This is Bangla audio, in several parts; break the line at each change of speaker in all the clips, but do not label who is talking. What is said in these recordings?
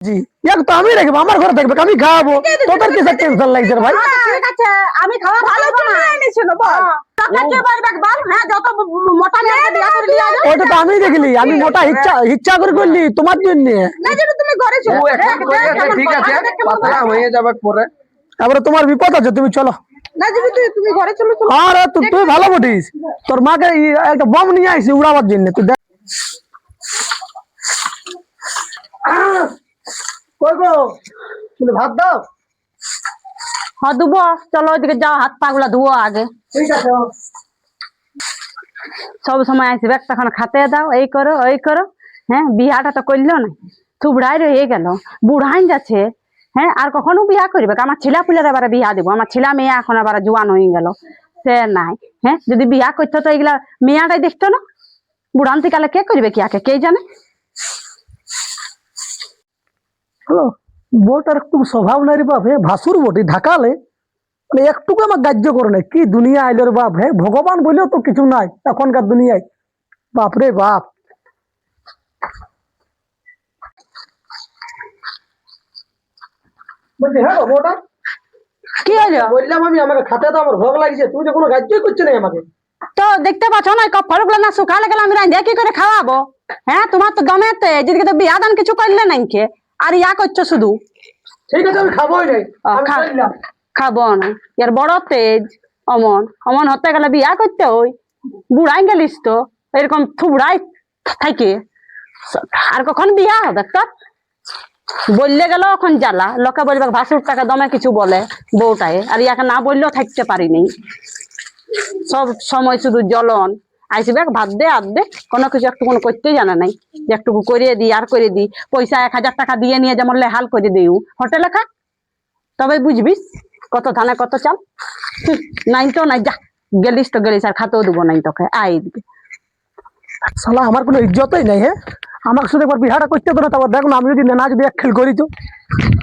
জি এক তো আমি রাখবো আমার ঘরে থাকবে আমি খাওয়াবো তোদের কিসের টেনশন লাগছে রে ভাই
ঠিক আছে আমি খাওয়া ভালো বানাইছিল বল তোকে কে বলবে বল হ্যাঁ যত মোটা মেয়ে বিয়া করে লিয়া যাও
ওটা তো আমি দেখলি আমি মোটা ইচ্ছা ইচ্ছা করে করলি তোমার জন্য
না যেন তুমি ঘরে ছিল
ঠিক আছে পাতলা হয়ে যাবে পরে
তারপরে তোমার বিপদ আছে তুমি চলো
না যাবি তুমি ঘরে চলো চলো
আরে তুই ভালো বটিস তোর মাকে একটা বম নিয়ে আইছি উড়াবার জন্য তুই দেখ কই গো তুমি ভাত দাও
হ্যাঁ দুবো চলো ওইদিকে যাও হাত পা গুলা ধুয়ো আগে
ঠিক আছে
সব সময় আসবে তখন খাতে দাও এই করো ওই করো হ্যাঁ বিয়াটা তো করলো না থুবড়াই রয়ে গেল বুড়াইন যাচ্ছে হ্যাঁ আর কখনো বিয়া করবে আমার ছেলা পুলের আবার বিয়া দিব আমার ছেলা মেয়ে এখন আবার জোয়ান হয়ে গেল সে নাই হ্যাঁ যদি বিয়া করতো তো এইগুলা মেয়াটাই দেখতো না বুড়ান্তি কালে কে করবে কি আকে কে জানে
হ্যালো বউটার একটু স্বভাব নাই রে বাপ হে ভাসুর বটি ঢাকালে মানে একটুকু আমার গ্রাহ্য করে নাই কি দুনিয়া আইলো রে বাপ হে ভগবান বলেও তো কিছু নাই এখনকার দুনিয়ায় বাপ রে বাপ বলছি হ্যাঁ বউটা
কি হলো
বললাম আমি আমাকে খাতে দাও আমার ভোগ লাগছে তুমি তো কোনো গ্রাহ্যই করছো না আমাকে
তো দেখতে পাচ্ছ না ফল গুলো না শুকালে গেলে আমি রাঁধে কি করে খাওয়াবো হ্যাঁ তোমার তো দমেতে যেদিকে তো বিয়া দান কিছু করলে নাই কে আর ইয়া করছো শুধু
ঠিক আছে আমি খাবোই নাই আমি চললাম।
খাবো না এর বড় তেজ অমন অমন হতে গেলে বিয়া করতে ওই বুড়াই গেলিস তো এরকম থুবড়াই থাকে আর কখন বিয়া হবে তো বললে গেল এখন জ্বালা লোকে বলবে ভাসুর টাকা দমে কিছু বলে বউটায় আর ইয়াকে না বললেও থাকতে পারিনি সব সময় শুধু জ্বলন আইসবে ভাত দে আর দে কোনো কিছু একটু কোনো করতেই জানা নাই যে একটুকু করে দিই আর করে দিই পয়সা 1000 টাকা দিয়ে নিয়ে যেমন লেহাল করে দিই হোটেলে খা তবে বুঝবিস কত ধানে কত চাল নাই তো নাই যা গেলিস তো গেলিস আর খাতেও দেবো নাই তোকে আই দিকে
শালা আমার কোনো ইজ্জতই নাই হ্যাঁ আমাকে শুধু একবার বিহাটা করতে তো না তারপর দেখো না আমি যদি না যদি এক খেল করি তো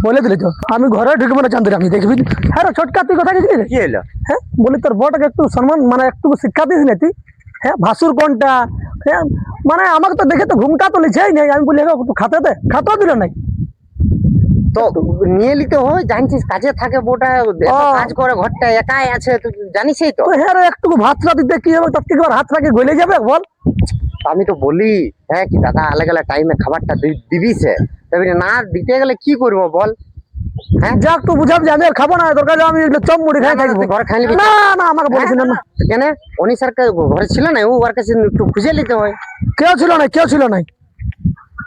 বলে দিলি তো আমি ঘরে ঢুকবো না চান্দের আমি দেখবি হ্যাঁ রে, ছোটকা তুই কথা গেছিলি রে?
কি হলো
হ্যাঁ বলি তোর বউটাকে একটু সম্মান মানে একটু শিক্ষা দিস না তুই হ্যাঁ ভাসুর কোনটা হ্যাঁ মানে আমাকে তো দেখে তো ঘুমটা তো লিছেই নাই আমি বলি হ্যাঁ একটু খাতে দে খাতেও দিল নাই
তো নিয়ে নিতে হয় জানছিস কাজে থাকে বোটা কাজ করে ঘরটা একাই আছে তুই জানিসই তো
তো হ্যাঁ রে, একটু ভাতটা দিতে কি হবে তার থেকে আবার হাত রাখে গলে যাবে বল
আমি তো বলি হ্যাঁ কি দাদা আলে গেলে টাইমে খাবারটা দিবিছে তবে না দিতে গেলে কি করবো বল হ্যাঁ
যা একটু বুঝাব যে আমি আর খাবো না দরকার আমি এগুলো চপ মুড়ি খাই থাকবো
ঘরে খাই নিবি
না না আমাকে বলেছিল না
কেন অনিসার ঘরে ছিল না ও ওর কাছে একটু খুঁজে নিতে হয়
কেউ ছিল না কেউ ছিল না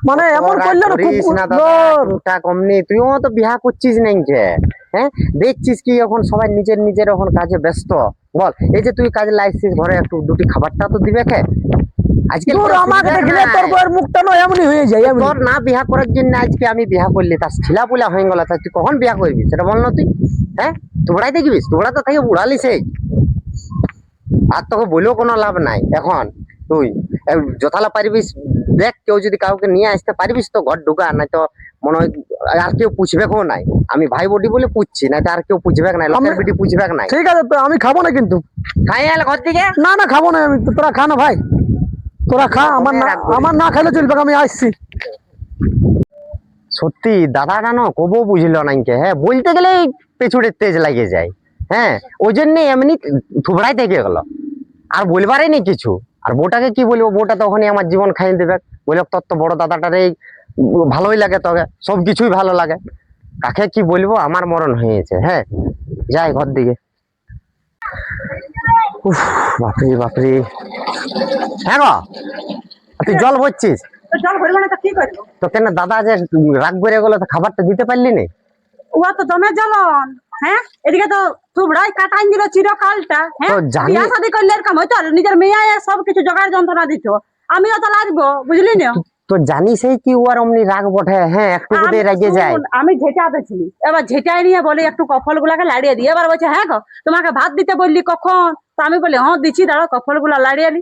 মানে এমন করলে না খুব
করিস না দাদা
সুন্দর।
ওটা কমনি তুইও তো বিয়া করছিস নাই যে হ্যাঁ দেখছিস কি এখন সবাই নিজের নিজের এখন কাজে ব্যস্ত বল এই যে তুই কাজে লাগছিস ঘরে একটু দুটি খাবারটা তো দিবে কে আজকে
দূর আমাকে দেখলে তোর বউয়ের মুখটা না এমনি হয়ে যায় এমনি
তোর না বিয়া করার জন্য আজকে আমি বিয়া করলি তার ছিলা পুলা হয়ে গেল তা তুই কখন বিয়া করবি সেটা বল না তুই হ্যাঁ তোড়াই দেখবি তোড়া তো থেকে বুড়ালি সেই আর তোকে বলেও কোনো লাভ নাই এখন তুই যথালা পারিবিস দেখ কেউ যদি কাউকে নিয়ে আসতে পারিবিস তো ঘর ঢুকা নাই তো মনে হয় আর কেউ পুছবে কেউ নাই আমি ভাই বডি বলে পুছছি না তো আর কেউ পুছবে নাই লোকের বেটি পুছবে নাই
ঠিক আছে তো আমি খাবো না কিন্তু
খাই আল ঘর থেকে
না না খাবো না আমি তোরা খা না ভাই তোরা খা আমার না খাইলে চলবে আমি আসছি
সত্যি দাদাটা না কবো বুঝলো নাকি হ্যাঁ বলতে গেলে পেছুড়ের তেজ লাগে যায় হ্যাঁ ওই জন্য এমনি থুবড়াই থেকে গেল আর বলবারই নেই কিছু আর বউটাকে কি বলবো বউটা তখনই আমার জীবন খাইয়ে দেবে বললো তোর তো বড় দাদাটারে ভালোই লাগে তোকে সব কিছুই ভালো লাগে কাকে কি বলবো আমার মরণ হয়েছে হ্যাঁ যাই ঘর দিকে উফ বাপরে বাপরে হ্যাঁ গো তুই জল ভরছিস
জল ভরবে না তো কি করবো
তো কেন দাদা যে রাগ বেড়ে গেলো তো খাবারটা দিতে পারলি না
ও তো দমে জ্বলন হ্যাঁ এদিকে তো থুবড়াই কাটাইন দিল চিরকালটা হ্যাঁ
তো জানি-
বিয়া শাদী করলে এরকম হয়তো নিজের মেয়ে সব কিছু জোগাড় যন্ত্রণা দিত আমিও তো লাগবো বুঝলি না
তো জানিসই কি ও আর অমনি রাগ বটে হ্যাঁ একটু করে রেগে যায়
আমি ঝেঁটাতে ছিলি এবার ঝেঁটাই নিয়ে বলি একটু কফল গুলাকে লাড়িয়ে দিই এবার বলছে হ্যাঁ গো তোমাকে ভাত দিতে বললি কখন তো আমি বলি হ্যাঁ দিচ্ছি দাঁড়াও কফল গুলা লাড়িয়ে নি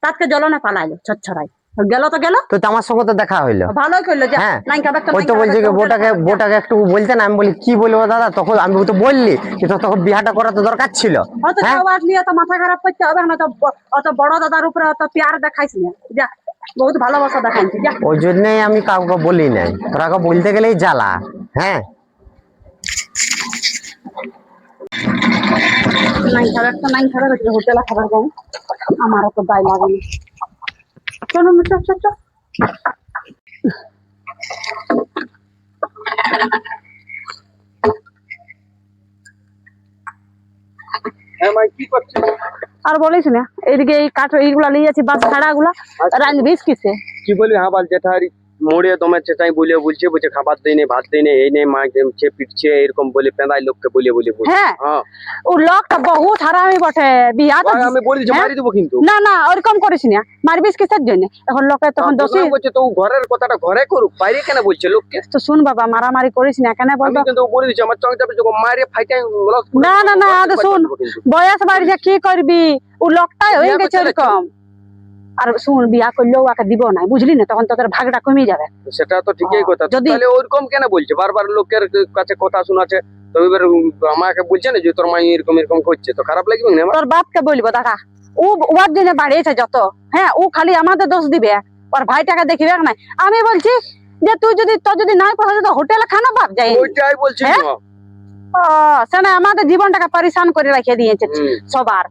তাকে জ্বলনে পালাইলো ছচ্ছরাই গেল তো গেল
তো আমার সঙ্গে তো দেখা হইলো
ভালোই করলো যে
হ্যাঁ
নাই খাবে
ওই তো বলছে বোটাকে একটু বলতে না আমি বলি কি বলবো দাদা তখন আমি তো বললি যে তখন বিহাটা করা তো দরকার ছিল
হয়তো
হ্যাঁ
নিয়ে তো মাথা খারাপ করতে হবে না তো অত বড় দাদার উপরে অত প্যার দেখাইস না যা বহুত ভালোবাসা দেখাইছি যা।
ওই জন্যই আমি কাউকে বলি নাই, তোরাকে বলতে গেলেই জ্বালা। হ্যাঁ
নাই খাবে একটা নাই খাবে হোটেলে খাবার যাবো, আমারও তো দায় লাগে না। চলো না, চল চল চল। আর বলিস না, এইদিকে এই কাঠ এইগুলা নিয়ে যাচ্ছি, বাস খাড়া গুলা রাঁধবিস কিসে?
কি বলি হ্যাঁ বল জেঠারি মোড়ে তোমার চেঁচাই বলে বলছে বলছে খাবার দেয় নেই, ভাত দেয় নেই, এই নেই মা সে পিটছে এরকম বলে পেঁদাই লোককে বলে বলে বলছে।
হ্যাঁ
হ্যাঁ
ও লোকটা বহুত হারামি বটে, বিয়া তো
ভাই, আমি বলি যে
হ্যাঁ?
মারি দেবো কিন্তু।
না না ওরকম করিস না, মারবিস কিসের জন্য? এখন লোকে তখন দোষী।
প্রোগ্রাম করছে তো ও ঘরের কথাটা ঘরে করুক, বাইরে কেন বলছে লোককে?
তো শুন বাবা, মারামারি করিস না, কেন
আমি
বলতো?
কিন্তু বলে দিচ্ছি আমার চং চাপে যখন মারে ফাইটাই
না না না, তো শুন, বয়স বাড়িছে কি করবি, ও লোকটাই হয়ে
বিয়া
গেছে
করতে
ওরকম। আর শুন, বিয়া করলেও ওকে দিব না, বুঝলি না, তখন তোদের ভাগটা কমে যাবে।
সেটা তো ঠিকই কথা,
যদি-
তাহলে ওরকম কেন বলছে? বারবার লোকের কাছে কথা শোনাচ্ছে, তো এবার আমাকে বলছে না যে তোর মা এরকম এরকম করছে, তো খারাপ লাগবে না আমার?
তোর বাপকে বলবো দেখা, ও ওর জন্য বাড়িয়েছে যত, হ্যাঁ ও খালি আমাদের দোষ দিবে, ওর ভাইটাকে দেখিবে নাই। আমি বলছি যে তুই যদি তোর যদি নাই পড়া তো হোটেলে খানা পাব যাই।
ওইটাই বলছি
হ্যাঁ?
তো।
সেনা আমাদের জীবনটাকে পরিশান করে রেখে দিয়েছে
হুম।
সবার।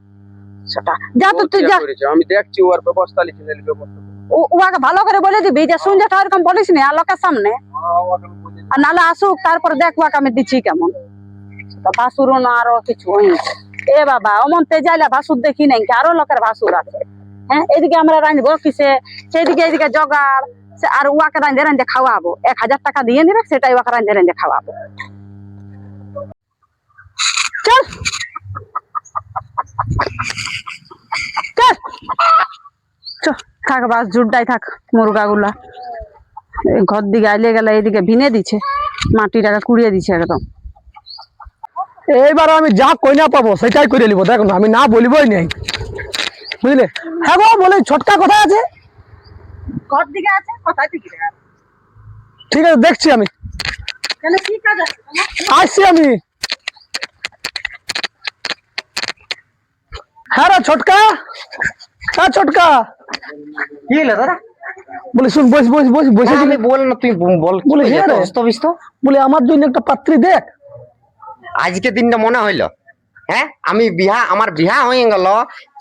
সেটা যা তো
ও
তুই
ঠিক
যা,
করেছে, আমি দেখছি ওর ব্যবস্থা লিখে নিলে ব্যবস্থা
ওকে ভালো করে বলে দিবি যে শুন যেটা ওরকম বলিস না আর লোকের সামনে, আর নাহলে আসুক তারপর দেখবো আমি দিচ্ছি কেমন। তা ভাসুরও না আরো কিছু হয়েছে। এ বাবা অমন তেজাইলা ভাসুর দেখি নাই কি, আরো লোকের ভাসুর আছে। হ্যাঁ এদিকে আমরা রাঁধবো কিসে, সেদিকে এদিকে জোগাড়, আর ওয়াকে রাঁধে রাঁধে খাওয়াবো, 1000 টাকা দিয়ে দিবে, সেটাই ওকে রাঁধে রাঁধে খাওয়াবো। চল চল চল, থাক বাস জুড়টাই থাক, মুরগা গুলা ঘর দিকে আইলে গেলে এইদিকে ভিনে দিচ্ছে, মাটিটাকে কুড়িয়ে দিচ্ছে একদম।
এইবার আমি যা কইনা পাবো সেটাই করে নিবো, দেখো না আমি না বলিবই নাই, বুঝলে? হ্যাঁ গো, বলে ছোটকা কোথায় আছে?
ঘর দিকে আছে, কোথায় থেকে
ঠিক আছে, দেখছি আমি,
কেন কি কাজ আছে তোমার?
আসছি আমি। হ্যাঁ রে ছোটকা, হ্যাঁ ছোটকা,
কি হলো দাদা?
বলে শুন, বস বস বস বসে
আমি বল না, তুই বল।
বলে হ্যাঁ রে,
অস্তবিস্ত
বলে আমার জন্য একটা পাত্রী দেখ।
আজকে দিনটা মনে হইলো? হ্যাঁ আমি আমার বিহা হয়ে গেল,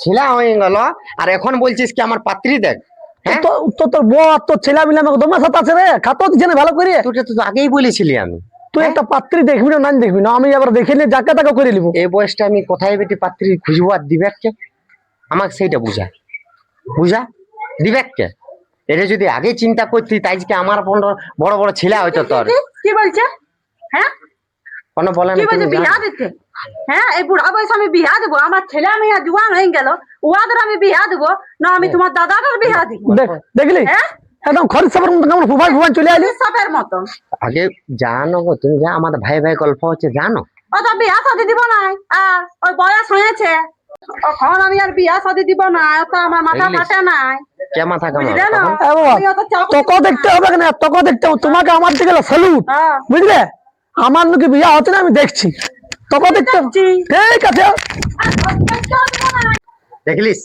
ছেলে হয়ে গেল, আর এখন বলছিস কি আমার পাত্রী দেখ? হ্যাঁ
তো তো তোর বউ আর তোর ছেলে মিলে আমাকে তোমার সাথে আছে রে, খাতো দিচ্ছে না ভালো করে।
তোকে তো আগেই বলেছিলি আমি।
তুই একটা পাত্রী দেখবি না, না দেখবি না, আমি আবার দেখে নিয়ে যাকে তাকে করে নিবো।
এই বয়সটা আমি কোথায় বেটি পাত্রী খুঁজবো আর দিবে কে? আমাকে সেইটা বুঝা বুঝা দিবে কে? এটা যদি আগে চিন্তা করতি তাই আজকে আমার বড় বড় ছেলে হয়তো তোর।
কি বলছে? হ্যাঁ
কোনো বলে
কি
না
বলছে?
তুমি
বিয়া
জানো?
দিতে? হ্যাঁ এই বুড়া বয়সে আমি বিয়া দেবো? আমার ছেলে আমি আর জুয়ান হয়ে গেল, ওদের আমি বিয়া দেবো না? আমি তোমার দাদাটার বিয়া দিব?
দেখ দেখলি
হ্যাঁ
একদম খরিদ সাপের মতো কেমন ফুফাই ফুফাই চলে আইলি।
সাপের মতন।
আগে জানো গো তুমি, যা আমাদের ভাই ভাই গল্প হচ্ছে জানো।
ও তো বিয়া শাদি দিব না, আর ওই বয়স হয়েছে, এখন আমি আর বিয়া শাদি দিব না, তো আমার মাথা
দেখলিস?
ফাটে নাই,
কে মাথা
বুঝলে
কামাবে
না?
তখন?
এ বাবা,
আমি অত চাপ
তোকে দেখতে হবে না, তোকে দেখতে হবে, তোমাকে আমার দিকে স্যালুট,
হ্যাঁ।
বুঝলে? আমার লোকে বিয়া হচ্ছে না, আমি দেখছি, তোকে দেখতে হবে।
দেখছি।
ঠিক আছে,
দেখলিস?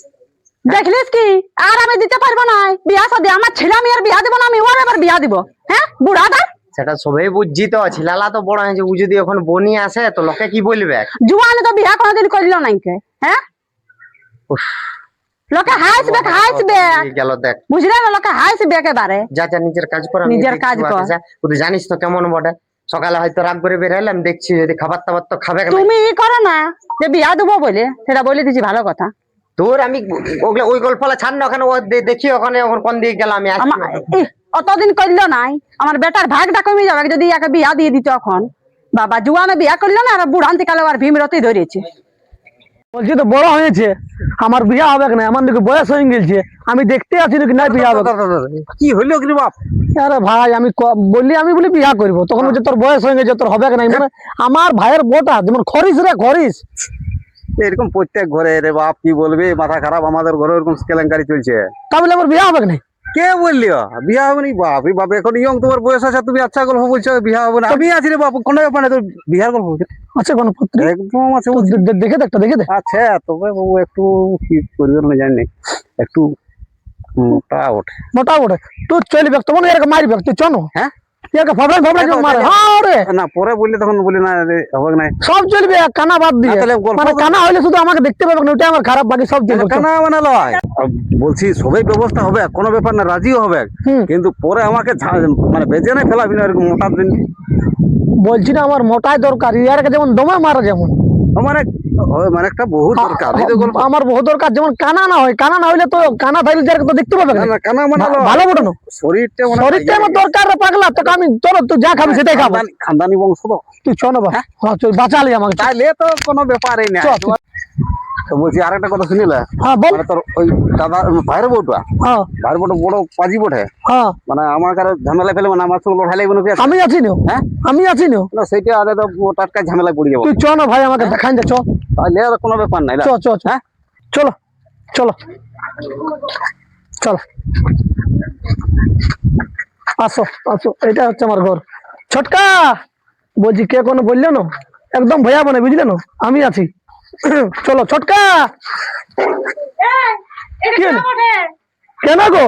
দেখলিস কি? আর আমি দিতে পারবো না বিয়া শাদি, আমার ছেলে আমি আর বিয়া দিব না, আমি ওর এবার বিয়া দিব। হ্যাঁ বুড়াটা
সেটা সবাই বুঝছি তো, ছেলালা তো বড় হয়েছে, ও যদি এখন বনি আসে তো লোকে কি বলবে?
জুয়ান তো বিয়া কোনোদিন করলো নাই কে? হ্যাঁ লোকে হাসবে হাসবে,
গেল দেখ,
বুঝলে না? লোকে হাসবে একেবারে।
যা যা নিজের কাজ কর,
নিজের কাজ কর।
তুই জানিস তো কেমন বটে, সকালে হয়তো রাগ করে বেরাইলাম, দেখছি যদি খাবার টাবার তো খাবে না।
তুমি ই করো না যে বিয়া দেবো বলে, সেটা বলে দিচ্ছি ভালো কথা।
তোর আমি ওগুলো ওই গল্পলা ছাড় না, ওখানে ও দেখি ওখানে ওখানে কোন দিকে গেলাম আমি আসছি।
অতদিন করলো নাই, আমার বেটার ভাগটা কমে যাবে যদি একে বিয়া দিয়ে দিত। এখন বাবা জুয়ানে বিয়া করলো না, আর বুড়ান্তি কালে আর ভীমরতি ধরেছে।
বলছি তো বড় হয়েছে, আমার বিয়া হবে না, আমার নাকি বয়স হয়ে গেছে, আমি দেখতে আছি নাকি না বিয়া হবে।
কি হইলো কি বাপ?
আরে ভাই আমি বললি আমি বলি বিয়া করবো, তখন বলছে তোর বয়স হয়ে গেছে, তোর হবে না। মানে আমার ভাইয়ের বউটা যেমন খরিস রে খরিস,
এরকম প্রত্যেক ঘরে রে বাপ, কি বলবি, মাথা খারাপ, আমাদের ঘরে এরকম কেলেঙ্কারি চলছে।
তা বলে আমার বিয়া হবে না।
কে বললি বিয়া হবে না? বাপ রে বাপ, এখন ইয়ং, তোমার বয়স আছে, তুমি আচ্ছা গল্প বলছো বিয়া হবে না? আমি আছি রে বাপ, কোনো ব্যাপার না, তোর বিয়ার গল্প
আচ্ছা কোন পত্র
একদম আছে।
দেখে দেখ, দেখে দে।
আচ্ছা তবে বাবু একটু কি করবে না জানি, একটু মোটা ওঠে
মোটা ওঠে তুই চলবে তোমার এরকম মারবে তুই চনো
হ্যাঁ
এরকম ফাবড়াই ফাবড়াই যেমন মারে হ্যাঁ রে
না পরে বললে তখন বলি না রে, হবে না
সব চলবে কানা বাদ দিয়ে
না, তাহলে গল্প
মানে
তো-
কানা হইলে শুধু আমাকে দেখতে পাবে না ওটা আমার খারাপ বাকি সব চলবে
কেন মানে লয় বলছি সবাই ব্যবস্থা হবে কোনো ব্যাপার না রাজিও হবে
হুম।
কিন্তু পরে আমাকে মানে বেজে নাই ফেলাবি না এরকম মোটা দিন
বলছি না আমার মোটাই দরকার ইয়ারকে যেমন দমে মারা যেমন
মানে মানে একটা বহু দরকার এই তো গল্প
আমার বহু দরকার যেমন কানা না হয় কানা না হইলে তো কানা থাকলে যারা তো দেখতে পাবে
না
না
না কেন মানে লয়
ভালো বটে না
শরীরটা মানে
শরীরটা আমার দরকার রে পাগলা তোকে আমি চলো তুই যা খাবি সেটাই খাবো
খানদানি বংশ তো
তুই চলো বা হ্যাঁ চল বাঁচালি আমাকে
তাইলে তো কোনো ব্যাপারই না
চল, চল।
তো বলছি আরেকটা কথা শুনিলে
হ্যাঁ বল
মানে তোর ওই দাদা ভাইয়ের বউটা
হ্যাঁ
ভাইয়ের বউটা বড় পাজি বটে
হ্যাঁ
মানে আমার কারো ঝামেলা ফেলে মানে আমার সঙ্গে লড়াই লাগবে নাকি
আমি আছি না
হ্যাঁ
আমি আছি না
না সেইটা আরে তো টাটকা ঝামেলায় পড়ে যাবো
তুই চ না ভাই আমাকে দেখান যা চ
তাহলে আর কোনো ব্যাপার নাই
চ চ চ। চলো চলো চলো আসো আসো এটা হচ্ছে আমার ঘর ছটকা বলছি কে কোনো বললো না একদম ভয়া বনে বুঝলে না আমি আছি চলো ছটকা কি হলো? কেন গো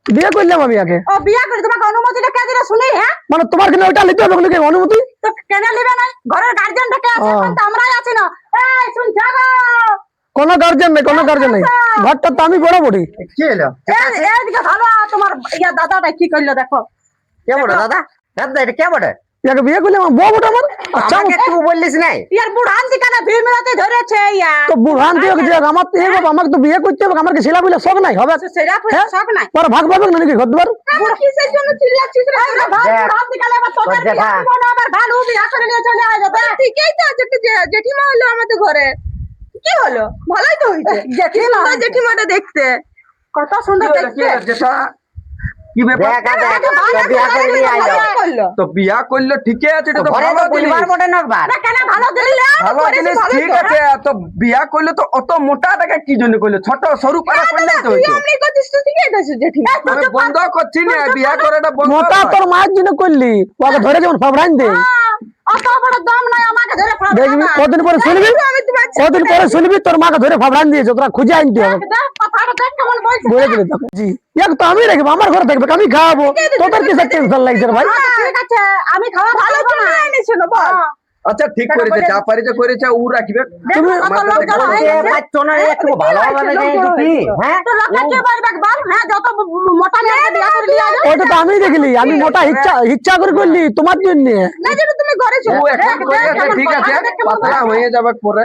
বিয়ে করলাম আমি আগে
ও বিয়া করে তোমাকে অনুমতিটা কে দিলে শুনি হ্যাঁ
মানে তোমার কেন ওইটা নিতে হবে নাকি অনুমতি
তো কেন নিবে না ঘরের গার্জিয়ান ঢাকে আছে
ও।
এখন তো আমরাই আছি না এই শুন জাগো
কোনো গার্জেন নেই কোনো গার্জেন নেই ঘরটা তো আমি বড় বড়ি
কি হলো
এইদিকে ভালো তোমার ইয়া দাদাটা কি করলো দেখো
কে বটে দাদা দাদা এটা কে বটে
ইয়াকে বিয়ে করলে আমার বউ বটে আমার আচ্ছা
আমাকে তুই বললিস নাই
ইয়ার বুড়ান দিকানা ভিমরাতে ধরেছে ইয়া
তো বুড়ান দিয়ে যে আমার তো এই বাবা আমাকে তো বিয়ে করতে হবে আমার কি ছেলে বলে শখ নাই হবে
সেটা
হ্যাঁ?
শখ নাই
পরে ভাগ পাবে না নাকি ঘর দুয়ার
বুড়া কিসের জন্য চিল্লাচ্ছিস রে
দেখ,
বুড়ান দিকালে আবার তোদের
তোর দেখা।
বিয়া দিব না আবার ভালো বিয়া করে নিয়ে চলে আসবে ঠিকই তো জেঠিমা হলো আমাদের ঘরে কি হলো ভালোই তো হইছে জেঠিমা জেঠিমাটা দেখতে কত সুন্দর দেখতে
যেটা কি ব্যাপার
দেখ আগে বিয়া করে নিয়ে আইলো
করলো
তো বিয়া করলে ঠিকই আছে এটা তো
ঘরে
ভালো
তো
জিনিস।
পরিবার বটে না একবার
না কেন ভালো দিলে
ভালো জিনিস ঠিক আছে তো বিয়া করলে তো অত মোটা টাকা কি জন্য করলে ছোট সরু পাড়া করলে তো হইতো
আমি করছিস তুই ঠিকই আছিস জেঠিমা
আমি বন্ধ করছি না বিয়া করাটা বন্ধ
মোটা
কর।
তোর মায়ের জন্য করলি ওকে ধরে যেমন ফাবড়াইন দে
অত বড় দম নাই আমাকে ধরে ফাড়া
দেখবি কদিন পরে শুনবি কদিন পরে শুনবি তোর মাকে ধরে ফাবড়াইন দিয়েছে তোরা খুঁজে আনতে হবে
কথাটা দেখ কেমন বলছে
বলে দিলে তোকে জি এক তো আমি রাখবো আমার ঘরে থাকবে আমি খাওয়াবো তোদের কিসের টেনশন লাগছে রে ভাই
ঠিক আছে আমি খাওয়া ভালো করে এনেছি না বল
আচ্ছা ঠিক করেছে যা পারিছে করেছে ও রাখবে
তুমি
কত লোক জড়ো হয়ে গেছে।
বাচ্চা না একটু ভালো হবে না কি হ্যাঁ
তো লোকে কে পারবে বল হ্যাঁ যত মোটা মেয়ে বিয়া করে নিয়ে আসবে
ওটা তো আমি দেখলি আমি মোটা ইচ্ছা করে করলি তোমার জন্য
না যেন তুমি ঘরে ছিল
ও এখন করেছে ঠিক আছে পাতলা হয়ে যাবে পরে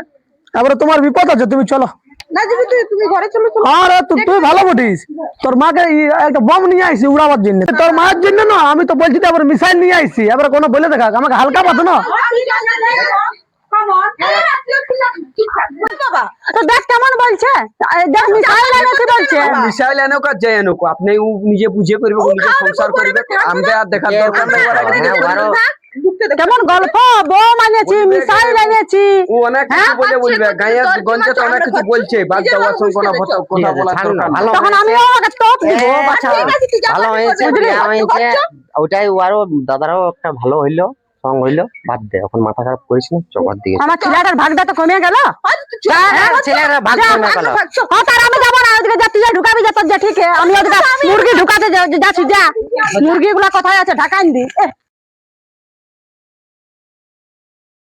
তারপরে তোমার বিপদ আছে তুমি চলো
না যাবি তুমি ঘরে চলো চলো
আরে তুই ভালো বটিস তোর মাকে একটা বম নিয়ে আইসি উড়াবার জন্য তোর মায়ের জন্য না আমি তো বলছি তো আবার মিসাইল নিয়ে আইসি এবার কোনো বলে দেখা আমাকে হালকা পাতো না
তো দেখ কেমন বলছে দেখ মিসাইল এনেছি বলছে
মিসাইল এনো কা যে এনো আপনি ও নিজে বুঝে করবে ও নিজে সংসার করবে আমাদের আর দেখার দরকার নেই ওরা নিজে করবে।
কেমন গল্প বোম এনেছি মিসাইল এনেছি
ও অনেক কিছু বলে বলবে গায়ে গঞ্জে তো অনেক কিছু বলছে বাদ যাওয়ার সঙ্গে কোনো কথা বলা দরকার নেই।
ভালো
তখন আমিও ওকে টপ দিব বাচ্চা
ভালো হয়েছে বিয়া হয়েছে ওটাই আরো দাদারও একটা ভালো হইলো সং হইলো বাদ দে এখন মাথা খারাপ করিস না চোখার দিকে
আমার ছেলেটার ভাগটা তো কমে গেল
ছেলেরা ভাগ কমে গেল
তার আমি যাবো না ওদিকে যা তুই যা ঢুকাবি যা তোর যা ঠিক আমি ওদিকে মুরগি ঢুকাতে যাচ্ছি যা মুরগি গুলা কোথায় আছে ঢাকাইন দি